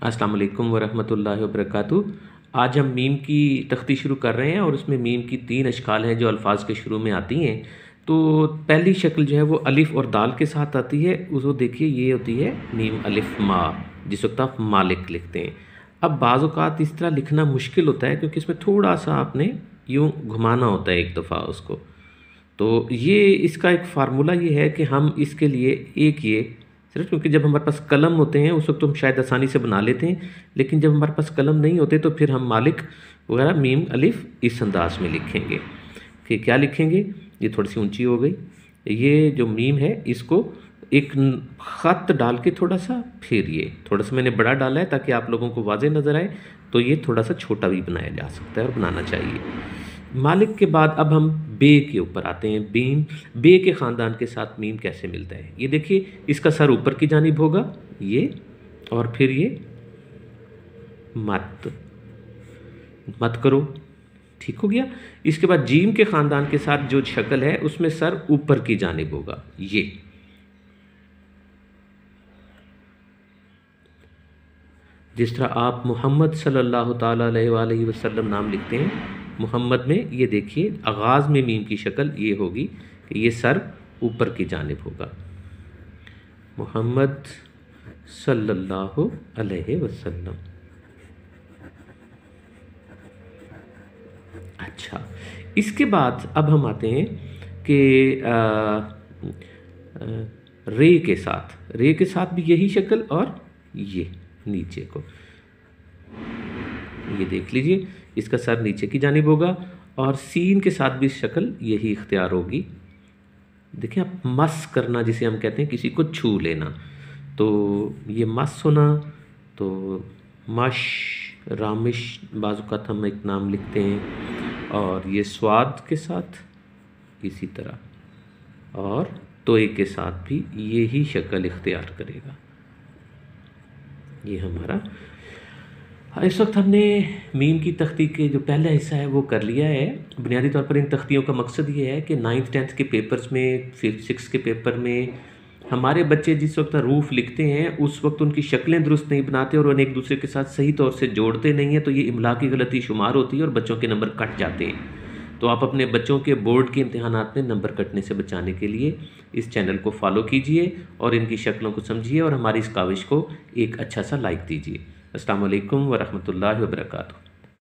अस्सलाम वालेकुम वरहमतुल्लाहि वबरकातुहू। आज हम मीम की तख्ती शुरू कर रहे हैं और उसमें मीम की 3 अशकाल हैं जो अल्फाज के शुरू में आती हैं। तो पहली शक्ल जो है वो अलिफ़ और दाल के साथ आती है, उसको देखिए ये होती है मीम अलिफ़ मा, जिस वक्त आप मालिक लिखते हैं। अब बाज़ औक़ात इस तरह लिखना मुश्किल होता है क्योंकि इसमें थोड़ा सा आपने यूँ घुमाना होता है एक दफ़ा उसको। तो ये इसका एक फ़ार्मूला ये है कि हम इसके लिए एक ये सिर्फ, क्योंकि जब हमारे पास कलम होते हैं उस वक्त तो हम शायद आसानी से बना लेते हैं, लेकिन जब हमारे पास कलम नहीं होते तो फिर हम मालिक वगैरह मीम अलिफ़ इस अंदाज में लिखेंगे। कि क्या लिखेंगे, ये थोड़ी सी ऊंची हो गई, ये जो मीम है इसको एक ख़त डाल के थोड़ा सा फेरिए, थोड़ा सा मैंने बड़ा डाला है ताकि आप लोगों को वाज़े नज़र आए, तो ये थोड़ा सा छोटा भी बनाया जा सकता है और बनाना चाहिए। मालिक के बाद अब हम बे के ऊपर आते हैं। बीम बे के ख़ानदान के साथ मीम कैसे मिलता है, ये देखिए इसका सर ऊपर की जानिब होगा ये, और फिर ये मत मत करो, ठीक हो गया। इसके बाद जीम के ख़ानदान के साथ जो शक्ल है उसमें सर ऊपर की जानिब होगा ये। जिस तरह आप मोहम्मद सल्लल्लाहु ताला अलैहि वसल्लम नाम लिखते हैं, मोहम्मद में ये देखिए आगाज़ में मीम की शक्ल ये होगी कि ये सर ऊपर की जानिब होगा, मोहम्मद सल्लल्लाहु अलैहि वसल्लम। अच्छा, इसके बाद अब हम आते हैं कि रे के साथ भी यही शक्ल, और ये नीचे को ये देख लीजिए इसका सर नीचे की जानिब होगा, और सीन के साथ भी शक्ल यही इख्तियार होगी। देखिए आप मस करना जिसे हम कहते हैं किसी को छू लेना, तो ये मस होना, तो मश रामिश बाज़ हम एक नाम लिखते हैं, और ये स्वाद के साथ इसी तरह, और तोए के साथ भी यही शक्ल इख्तियार करेगा। ये हमारा इस वक्त हमने मीम की तख्ती के जो पहला हिस्सा है वो कर लिया है। बुनियादी तौर पर इन तख्तियों का मकसद ये है कि 9th 10th के पेपर्स में, 5th 6th के पेपर में हमारे बच्चे जिस वक्त रूफ लिखते हैं उस वक्त उनकी शक्लें दुरुस्त नहीं बनाते और उन्हें एक दूसरे के साथ सही तौर से जोड़ते नहीं हैं, तो ये इमला की गलती शुमार होती है और बच्चों के नंबर कट जाते हैं। तो आप अपने बच्चों के बोर्ड के इम्तिहानात में नंबर कटने से बचाने के लिए इस चैनल को फॉलो कीजिए और इनकी शक्लों को समझिए और हमारी इस काविश को एक अच्छा सा लाइक दीजिए। अस्सलाम वालेकुम वरहमतुल्लाहि वबरकातुहू।